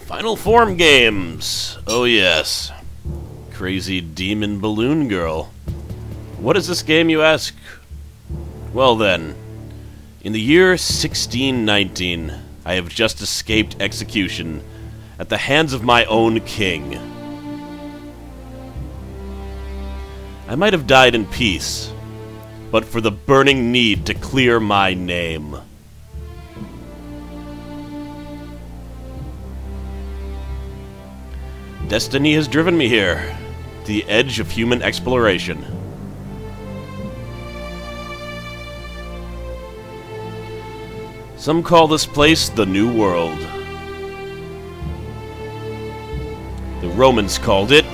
Final Form games! Oh yes. Crazy demon balloon girl. What is this game, you ask? Well then, in the year 1619, I have just escaped execution at the hands of my own king. I might have died in peace, but for the burning need to clear my name. Destiny has driven me here, to the edge of human exploration. Some call this place the New World. The Romans called it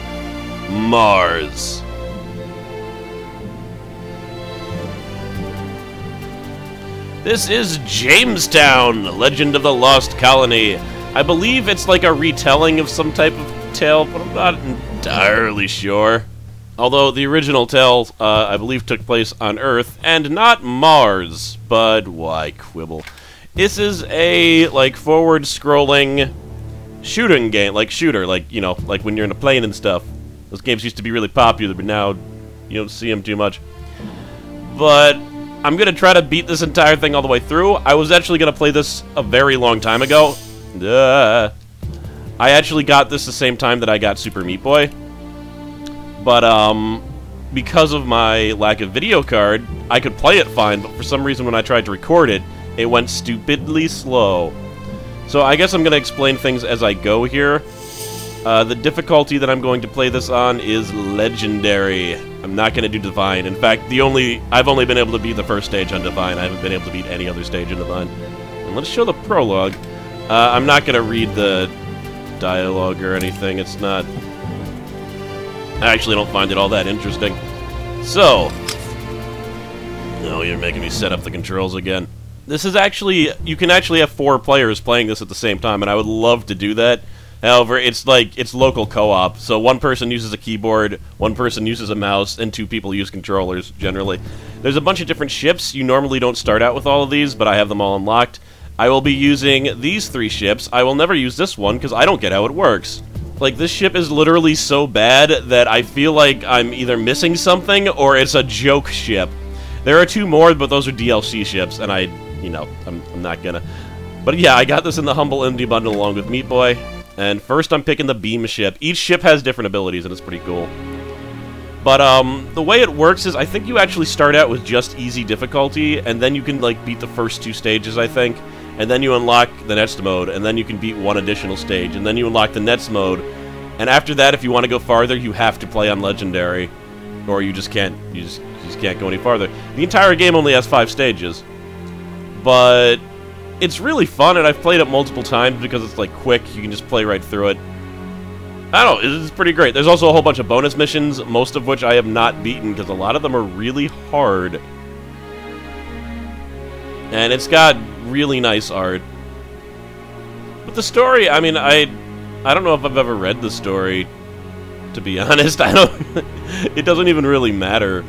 Mars. This is Jamestown, Legend of the Lost Colony. I believe it's like a retelling of some type of tale, but I'm not entirely sure. Although the original tale, I believe, took place on Earth and not Mars. But why quibble? This is a, like, forward-scrolling shooting game, like shooter, like, you know, like when you're in a plane and stuff. Those games used to be really popular, but now you don't see them too much. But I'm gonna try to beat this entire thing all the way through. I was actually gonna play this a very long time ago. I actually got this the same time that I got Super Meat Boy. But, because of my lack of video card, I could play it fine, but for some reason when I tried to record it, it went stupidly slow. So I guess I'm going to explain things as I go here. The difficulty that I'm going to play this on is Legendary. I'm not going to do Divine. In fact, I've only been able to beat the first stage on Divine. I haven't been able to beat any other stage in Divine. And let's show the prologue. I'm not going to read the dialogue or anything. It's not... I actually don't find it all that interesting. So... Oh, you're making me set up the controls again. This is actually... You can actually have 4 players playing this at the same time, and I would love to do that. However, it's local co-op, so one person uses a keyboard, one person uses a mouse, and 2 people use controllers, generally. There's a bunch of different ships. You normally don't start out with all of these, but I have them all unlocked. I will be using these 3 ships. I will never use this one, because I don't get how it works. Like, this ship is literally so bad that I feel like I'm either missing something, or it's a joke ship. There are 2 more, but those are DLC ships, and I'm not gonna... But yeah, I got this in the Humble MD bundle along with Meat Boy. And first I'm picking the beam ship. Each ship has different abilities, and it's pretty cool. But, the way it works is I think you actually start out with just easy difficulty, and then you can, like, beat the first 2 stages, I think. And then you unlock the next mode, and then you can beat 1 additional stage, and then you unlock the next mode. And after that, if you want to go farther, you have to play on Legendary. Or you just can't, you just can't go any farther. The entire game only has 5 stages. But it's really fun, and I've played it multiple times because it's, like, quick. You can just play right through it. I don't know, it's pretty great. There's also a whole bunch of bonus missions, most of which I have not beaten, because a lot of them are really hard. And it's got really nice art. But the story, I mean, I don't know if I've ever read the story, to be honest. It doesn't even really matter.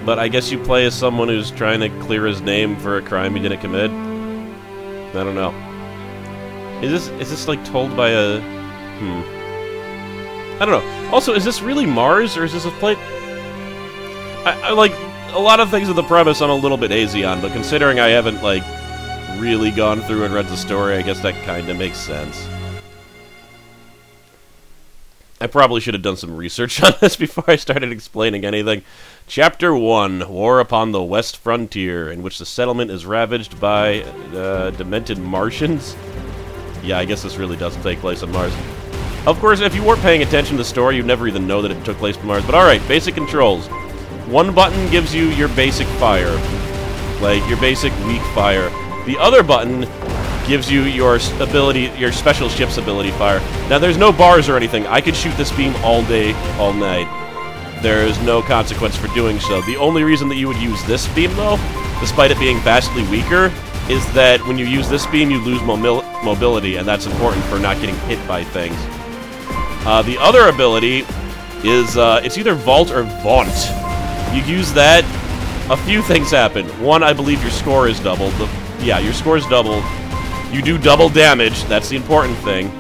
But I guess you play as someone who's trying to clear his name for a crime he didn't commit. I don't know. Is this like told by a... I don't know. Also, is this really Mars, or is this a plate? I like... A lot of things of the premise I'm a little bit hazy on, but considering I haven't, like, really gone through and read the story, I guess that kinda makes sense. I probably should have done some research on this before I started explaining anything. Chapter 1, War upon the West Frontier, in which the settlement is ravaged by, demented Martians? Yeah, I guess this really doesn't take place on Mars. Of course, if you weren't paying attention to the story, you'd never even know that it took place on Mars. But alright, basic controls. 1 button gives you your basic fire. Like, your basic weak fire. The other button gives you your ability, your special ship's ability fire. Now, there's no bars or anything. I could shoot this beam all day, all night. There is no consequence for doing so. The only reason that you would use this beam, though, despite it being vastly weaker, is that when you use this beam, you lose mobility, and that's important for not getting hit by things. The other ability is, it's either Vault or Vaunt. You use that, a few things happen. One, I believe your score is doubled. Yeah, your score is doubled. You do double damage, that's the important thing.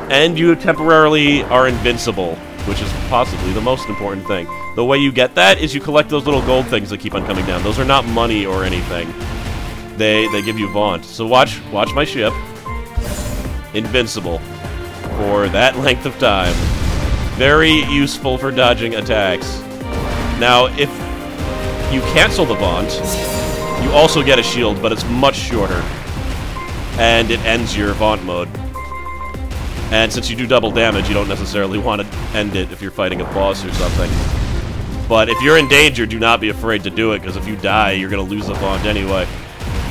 And you temporarily are invincible, which is possibly the most important thing. The way you get that is you collect those little gold things that keep on coming down. Those are not money or anything. They give you Vaunt. So watch my ship. Invincible. For that length of time. Very useful for dodging attacks. Now, if you cancel the Vaunt, you also get a shield, but it's much shorter. And it ends your Vaunt mode. And since you do double damage, you don't necessarily want to end it if you're fighting a boss or something. But if you're in danger, do not be afraid to do it, because if you die, you're going to lose the Vaunt anyway.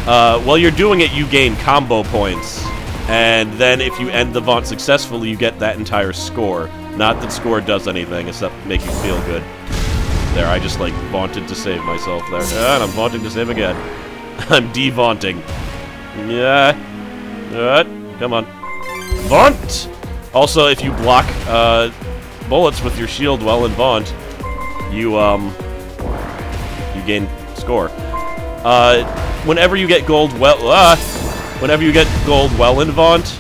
While you're doing it, you gain combo points. And then if you end the Vaunt successfully, you get that entire score. Not that score does anything, except make you feel good. There, I just, like, vaunted to save myself there. And I'm vaunting to save again. I'm de-vaunting. Yeah. Come on. Vaunt! Also, if you block bullets with your shield while in Vaunt, you gain score. Whenever you get gold whenever you get gold well in Vaunt,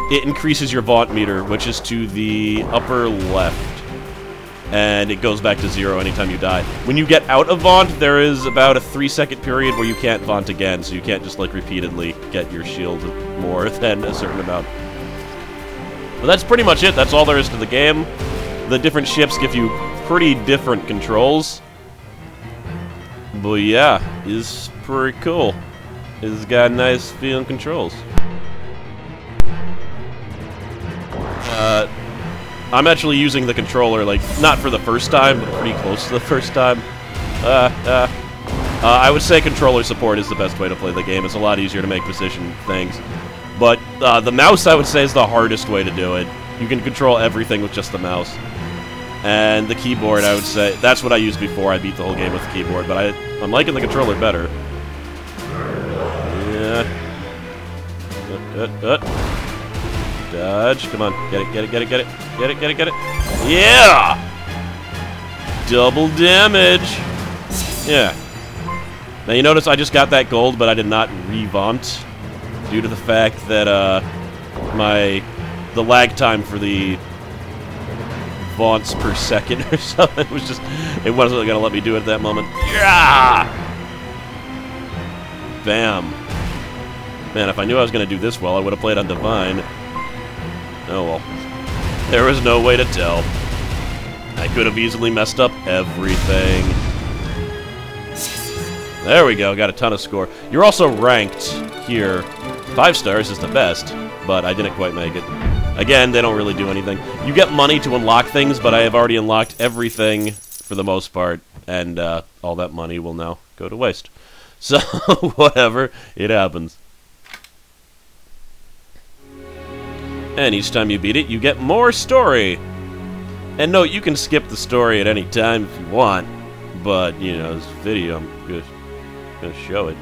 it increases your Vaunt meter, which is to the upper left. And it goes back to 0 anytime you die. When you get out of Vaunt, there is about a 3-second period where you can't Vaunt again, so you can't just, like, repeatedly get your shield more than a certain amount. But that's pretty much it. That's all there is to the game. The different ships give you pretty different controls. But yeah, it's pretty cool. It's got nice feeling controls. I'm actually using the controller, like, not for the first time, but pretty close to the first time. I would say controller support is the best way to play the game. It's a lot easier to make precision things. But the mouse, I would say, is the hardest way to do it. You can control everything with just the mouse. And the keyboard, I would say, that's what I used before. I beat the whole game with the keyboard, but I'm liking the controller better. Yeah. Dodge. Come on. Get it, get it, get it, get it. Get it, get it, get it. Yeah! Double damage. Yeah. Now you notice I just got that gold, but I did not re-vaunt due to the fact that the lag time for the vaunts per second or something was just, it wasn't gonna let me do it at that moment. Yeah! Bam. Man, if I knew I was gonna do this well, I would have played on Divine. Oh well. There was no way to tell. I could have easily messed up everything. There we go, got a ton of score. You're also ranked here. 5 stars is the best, but I didn't quite make it. Again, they don't really do anything. You get money to unlock things, but I have already unlocked everything for the most part, and all that money will now go to waste. So, whatever, it happens. And each time you beat it, you get more story. And note, you can skip the story at any time if you want, but, you know, this video, I'm gonna show it.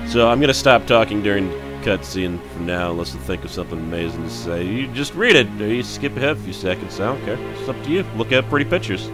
So I'm gonna stop talking during cutscene for now, unless you think of something amazing to say. You just read it, or you skip ahead a few seconds. I don't care. It's up to you. Look at pretty pictures.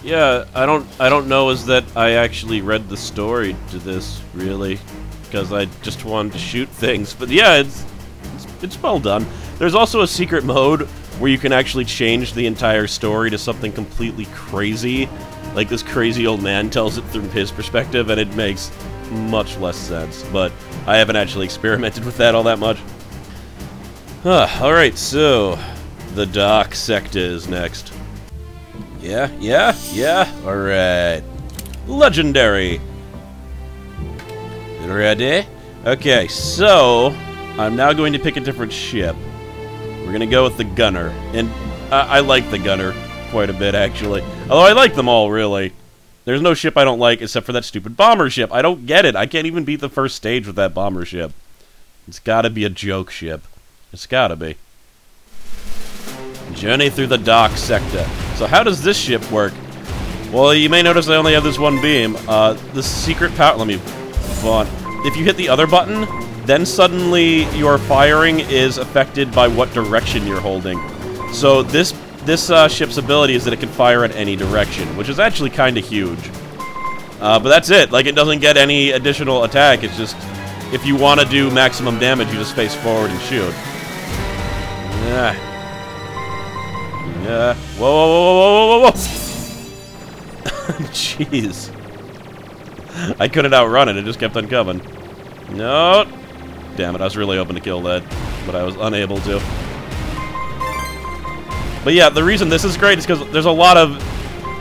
Yeah, I don't know is that I actually read the story to this, really, because I just wanted to shoot things. But yeah, it's well done. There's also a secret mode where you can actually change the entire story to something completely crazy. Like this crazy old man tells it through his perspective, and it makes much less sense. But I haven't actually experimented with that all that much. Alright, so the Dock Sector is next. Yeah. Alright. Legendary. Ready? Okay, so I'm now going to pick a different ship. We're gonna go with the gunner. And I like the gunner quite a bit, actually. Although I like them all, really. There's no ship I don't like except for that stupid bomber ship. I don't get it. I can't even beat the first stage with that bomber ship. It's gotta be a joke ship. It's gotta be. Journey through the dark sector. So how does this ship work? Well, you may notice I only have this one beam. The secret power... Let me... Vaughn. If you hit the other button, then suddenly your firing is affected by what direction you're holding. So this ship's ability is that it can fire at any direction, which is actually kind of huge. But that's it. Like, it doesn't get any additional attack. It's just, if you want to do maximum damage, you just face forward and shoot. Yeah. Whoa. Jeez. I couldn't outrun it. It just kept on coming. No. Damn it. I was really hoping to kill that, but I was unable to. But yeah, the reason this is great is because there's a lot of...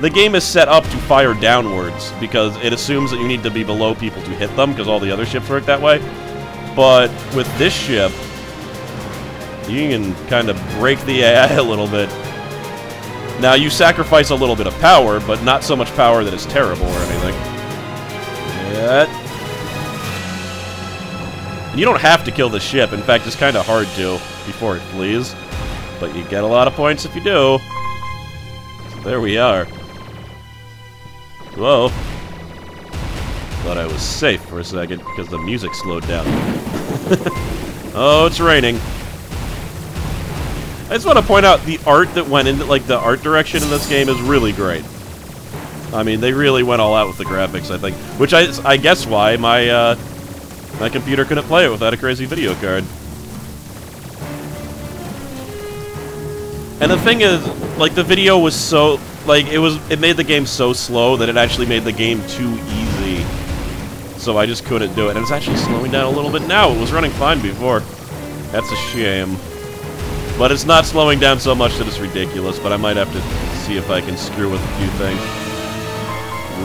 The game is set up to fire downwards, because it assumes that you need to be below people to hit them, because all the other ships work that way. But with this ship, you can kind of break the AI a little bit. Now, you sacrifice a little bit of power, but not so much power that it's terrible or anything. And you don't have to kill the ship. In fact, it's kind of hard to before it flees. But you get a lot of points if you do. So there we are. Whoa. Thought I was safe for a second, because the music slowed down. Oh, it's raining. I just want to point out the art that went into, like, the art direction in this game is really great. I mean, they really went all out with the graphics, I think. Which I guess why my, my computer couldn't play it without a crazy video card. And the thing is, like, the video was so, like, it made the game so slow that it actually made the game too easy. So I just couldn't do it. And it's actually slowing down a little bit now. It was running fine before. That's a shame. But it's not slowing down so much that it's ridiculous, but I might have to see if I can screw with a few things.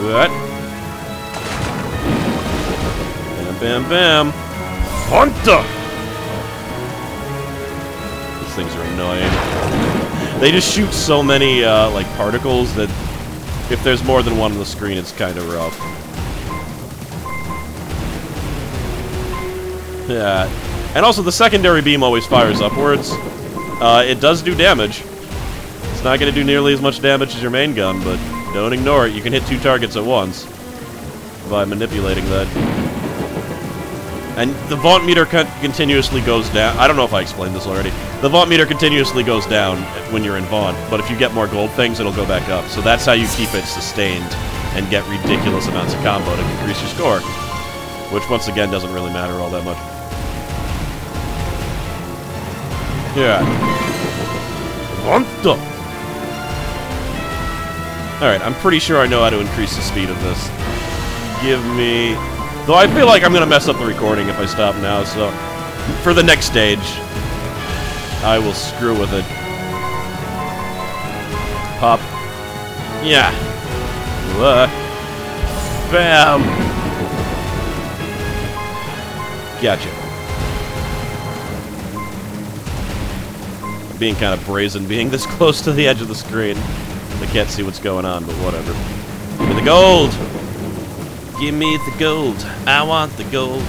What? Bam, bam, bam. Hunter! These things are annoying. They just shoot so many, like, particles that if there's more than one on the screen, it's kind of rough. Yeah. And also, the secondary beam always fires upwards. It does do damage. It's not going to do nearly as much damage as your main gun, but don't ignore it. You can hit 2 targets at once by manipulating that. And the vaunt meter continuously goes down. I don't know if I explained this already. The vaunt meter continuously goes down when you're in vaunt, but if you get more gold things, it'll go back up. So that's how you keep it sustained and get ridiculous amounts of combo to increase your score. Which, once again, doesn't really matter all that much. Yeah. Alright, I'm pretty sure I know how to increase the speed of this. Give me... Though I feel like I'm gonna mess up the recording if I stop now, so... For the next stage, I will screw with it. Pop. Yeah. Bam! Gotcha. Being kind of brazen, being this close to the edge of the screen. I can't see what's going on, but whatever. Give me the gold! Give me the gold. I want the gold.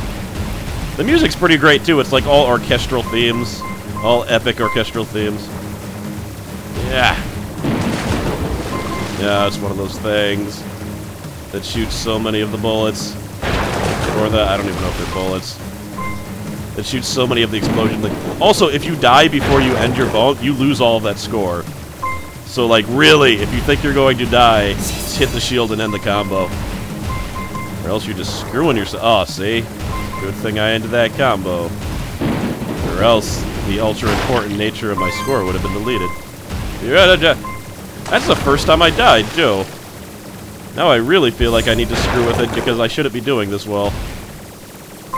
The music's pretty great, too. It's like all orchestral themes. All epic orchestral themes. Yeah. Yeah, it's one of those things that shoots so many of the bullets. Or the... I don't even know if they're bullets. That shoots so many of the explosions. Also, if you die before you end your vault, you lose all of that score. So, like, really, if you think you're going to die, just hit the shield and end the combo. Or else you're just screwing yourself. Oh, see? Good thing I ended that combo. Or else the ultra-important nature of my score would have been deleted. That's the first time I died, too. Now I really feel like I need to screw with it because I shouldn't be doing this well.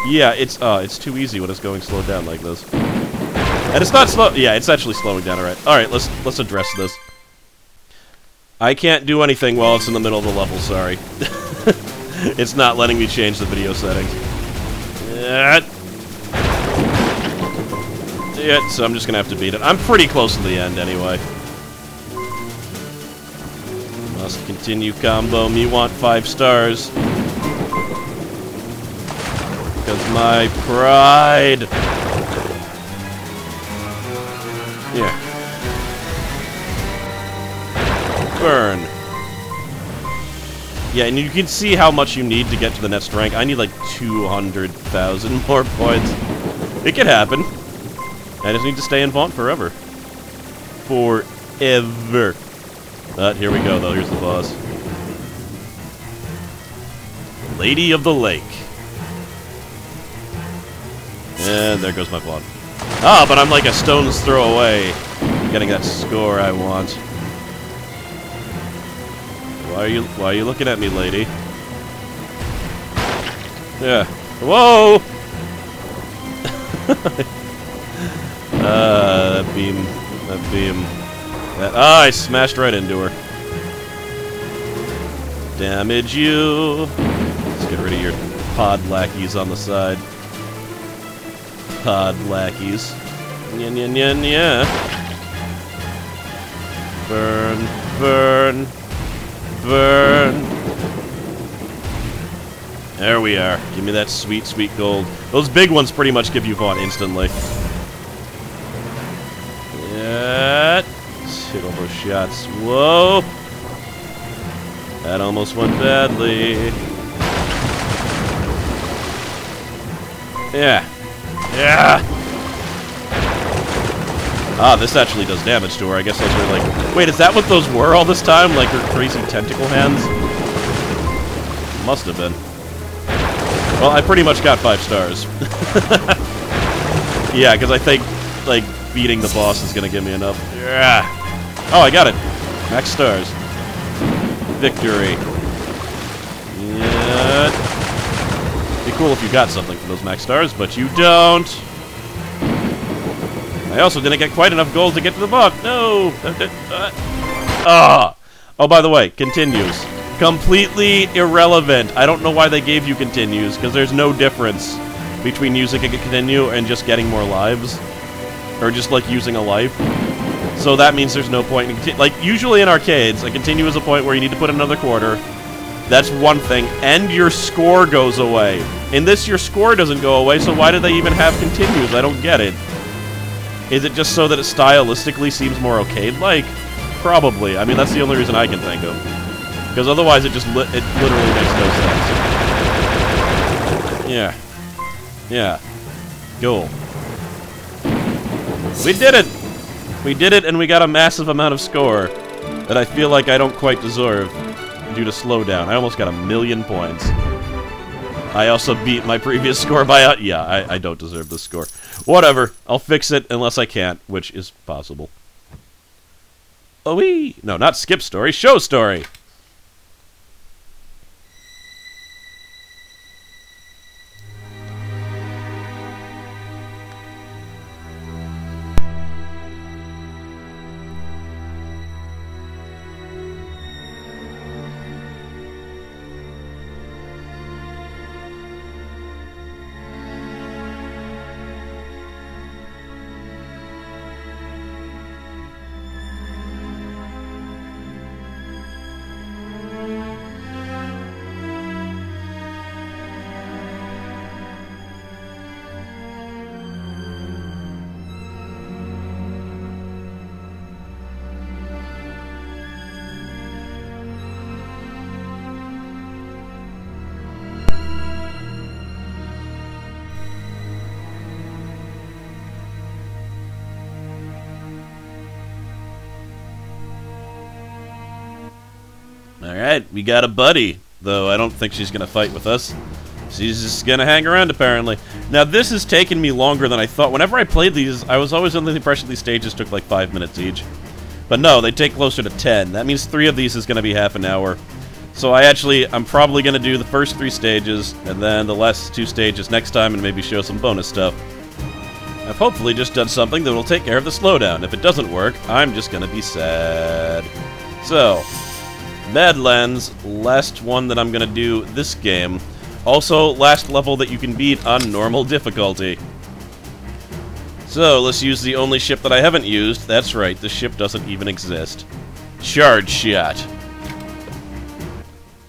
Yeah, it's too easy when it's going slowed down like this. And it's not slow. Yeah, it's actually slowing down. All right, let's address this. I can't do anything while it's in the middle of the level, sorry. It's not letting me change the video settings. Yeah, so I'm just gonna have to beat it. I'm pretty close to the end anyway. Must continue combo. Me want 5 stars. Because my pride. Yeah. Burn. Yeah, and you can see how much you need to get to the next rank. I need like 200,000 more points. It could happen. I just need to stay in Vaunt forever. Forever. Here we go, though. Here's the boss. Lady of the Lake. And there goes my Vaunt. Ah, but I'm like a stone's throw away from getting that score I want. Why are you looking at me, lady? Yeah. Whoa! That beam. I smashed right into her. Damage you. Let's get rid of your pod lackeys on the side. Pod lackeys. Yeah. Burn, burn, burn. There we are. Give me that sweet, sweet gold. Those big ones pretty much give you Vaunt instantly. Yeah. Hit all those shots. Whoa. That almost went badly. Yeah. Yeah. Ah, this actually does damage to her. I guess those were like... Wait, is that what those were all this time? Like her crazy tentacle hands? Must have been. Well, I pretty much got 5 stars. Yeah, because I think, like, beating the boss is going to give me enough. Yeah. Oh, I got it. Max stars. Victory. Yeah. Be cool if you got something from those max stars, but you don't. I also didn't get quite enough gold to get to the boss. No. Oh, by the way, continues. Completely irrelevant. I don't know why they gave you continues, because there's no difference between using a continue and just getting more lives. Or just, like, using a life. So that means there's no point in... Like, usually in arcades, a continue is a point where you need to put in another quarter. That's one thing. And your score goes away. In this, your score doesn't go away, so why do they even have continues? I don't get it. Is it just so that it stylistically seems more arcade-like? Probably. I mean, that's the only reason I can think of. Because otherwise it just it literally makes no sense. Yeah. Yeah. Cool. We did it! We did it, and we got a massive amount of score that I feel like I don't quite deserve due to slowdown. I almost got 1,000,000 points. I also beat my previous score by yeah, I don't deserve this score. Whatever. I'll fix it unless I can't, which is possible. Oh-wee! No, not skip story, show story! Alright, we got a buddy, though I don't think she's going to fight with us. She's just going to hang around, apparently. Now, this has taken me longer than I thought. Whenever I played these, I was always under the impression these stages took like 5 minutes each. But no, they take closer to 10. That means 3 of these is going to be half an hour. So I'm probably going to do the first 3 stages, and then the last 2 stages next time, and maybe show some bonus stuff. I've hopefully just done something that will take care of the slowdown. If it doesn't work, I'm just going to be sad. So... Badlands, last one that I'm gonna do this game. Also, last level that you can beat on normal difficulty. So, let's use the only ship that I haven't used. That's right, the ship doesn't even exist. Charge shot.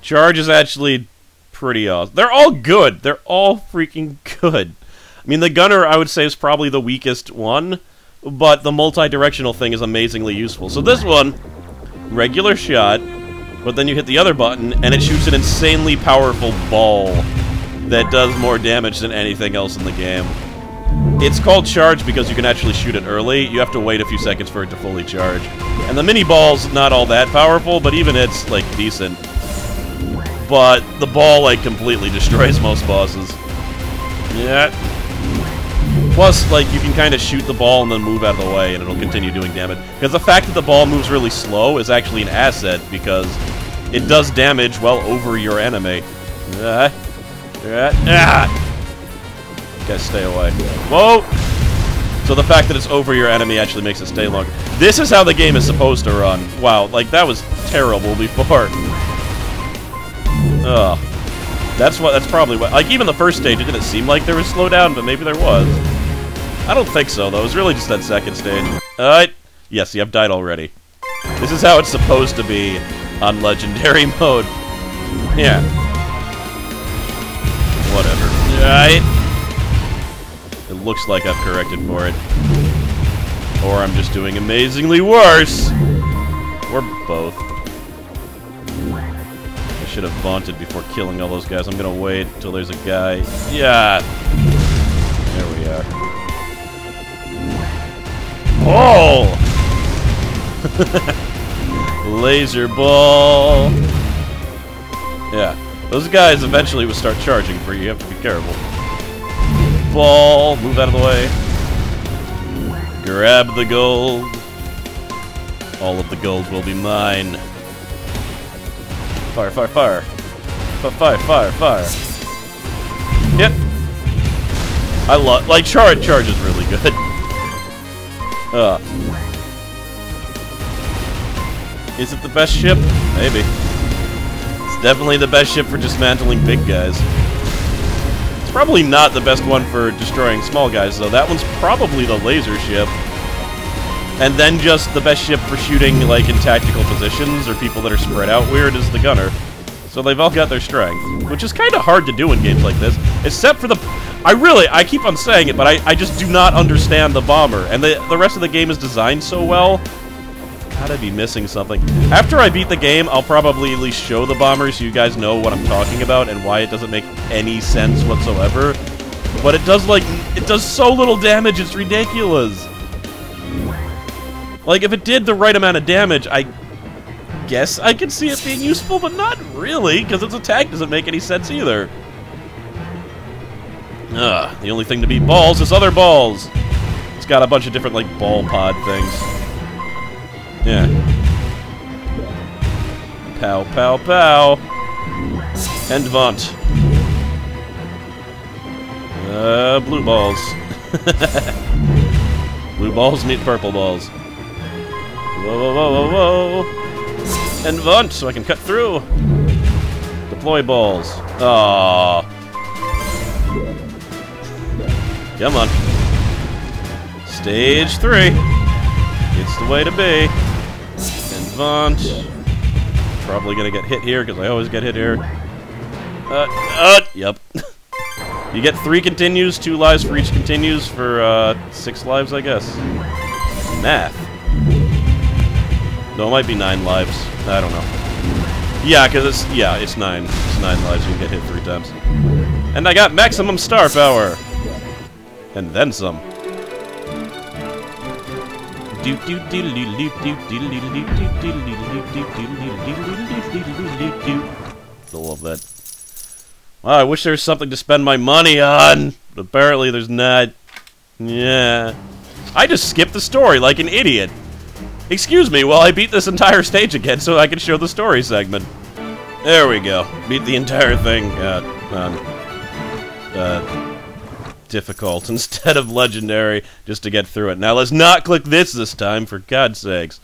Charge is actually pretty awesome. They're all good. They're all freaking good. I mean, the gunner, I would say, is probably the weakest one, but the multi-directional thing is amazingly useful. So this one, regular shot, but then you hit the other button, and it shoots an insanely powerful ball that does more damage than anything else in the game. It's called charge because you can actually shoot it early. You have to wait a few seconds for it to fully charge. And the mini ball's not all that powerful, but even it's, like, decent. But the ball, like, completely destroys most bosses. Yeah. Plus, like, you can kind of shoot the ball and then move out of the way, and it'll continue doing damage. Because the fact that the ball moves really slow is actually an asset, because it does damage well over your enemy. Guys, stay away. Whoa! So the fact that it's over your enemy actually makes it stay longer. This is how the game is supposed to run. Wow, like, that was terrible before. Ugh. That's probably what, like, even the first stage, it didn't seem like there was slowdown, but maybe there was. I don't think so, though. It was really just that second stage. Yes, I've died already. This is how it's supposed to be on Legendary mode. Yeah. Whatever. Alright. It looks like I've corrected for it. Or I'm just doing amazingly worse. Or both. I should have vaunted before killing all those guys. I'm gonna wait until there's a guy. Yeah! There we are. Oh! Laser ball! Yeah. Those guys eventually will start charging for you. You have to be careful. Ball! Move out of the way. Grab the gold. All of the gold will be mine. Fire, fire, fire. Fire, fire, fire. Yep. I love, like, charge is really good. Is it the best ship? Maybe. It's definitely the best ship for dismantling big guys. It's probably not the best one for destroying small guys, though. That one's probably the laser ship. And then just the best ship for shooting, like, in tactical positions, or people that are spread out weird, is the gunner. So they've all got their strength, which is kind of hard to do in games like this, except for the... I keep on saying it, but I just do not understand the bomber, and the rest of the game is designed so well. Gotta be missing something. After I beat the game, I'll probably at least show the bomber so you guys know what I'm talking about and why it doesn't make any sense whatsoever. But it does, like, it does so little damage, it's ridiculous. Like, if it did the right amount of damage, I guess I could see it being useful, but not really, because its attack doesn't make any sense either. The only thing to beat balls is other balls. It's got a bunch of different, like, ball pod things. Yeah. Pow, pow, pow. And vaunt. Blue balls. Blue balls need purple balls. Whoa, whoa, whoa, whoa, whoa. And vaunt, so I can cut through. Deploy balls. Aww. Come on. Stage 3. It's the way to be. And vaunt. Probably gonna get hit here, because I always get hit here. Yep. You get 3 continues, 2 lives for each continues for, 6 lives, I guess. Math. No, it might be 9 lives. I don't know. Yeah, because it's 9. It's 9 lives. You can get hit 3 times. And I got maximum star power! And then some. I love that. Wow, I wish there was something to spend my money on! But apparently there's not. Yeah. I just skipped the story like an idiot. Excuse me while I beat this entire stage again so I can show the story segment. There we go. Beat the entire thing difficult instead of legendary just to get through it. Now let's not click this time, for God's sakes.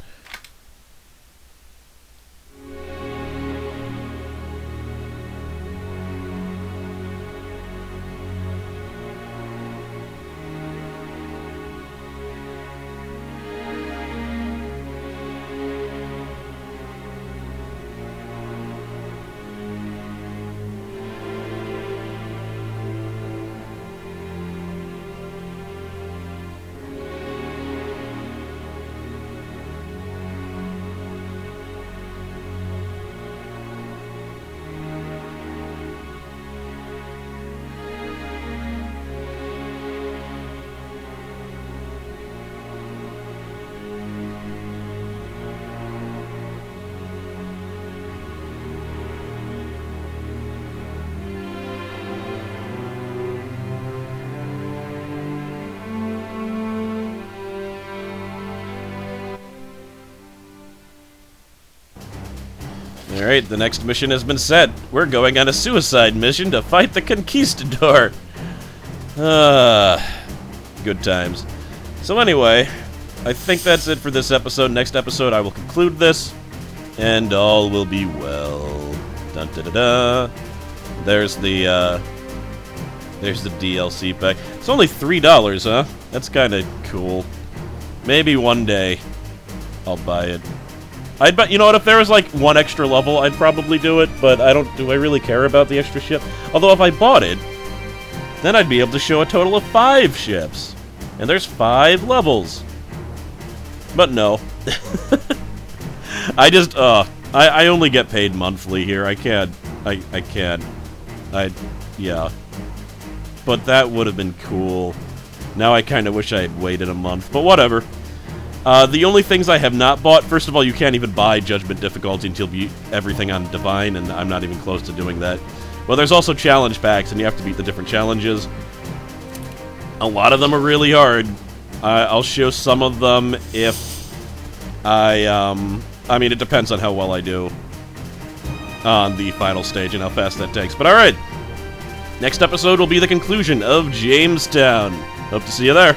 Alright, the next mission has been set. We're going on a suicide mission to fight the Conquistador. Good times. So anyway, I think that's it for this episode. Next episode, I will conclude this, and all will be well. Dun da da da. There's the DLC pack. It's only $3, huh? That's kind of cool. Maybe one day I'll buy it. I'd bet, you know what, if there was like one extra level, I'd probably do it, but do I really care about the extra ship? Although if I bought it, then I'd be able to show a total of 5 ships. And there's 5 levels. But no. I only get paid monthly here. I can't. Yeah. But that would have been cool. Now I kind of wish I had waited a month, but whatever. The only things I have not bought, first of all, you can't even buy Judgment difficulty until you beat everything on Divine, and I'm not even close to doing that. Well, there's also challenge packs, and you have to beat the different challenges. A lot of them are really hard. I'll show some of them if I mean, it depends on how well I do on the final stage and how fast that takes. But alright, next episode will be the conclusion of Jamestown. Hope to see you there.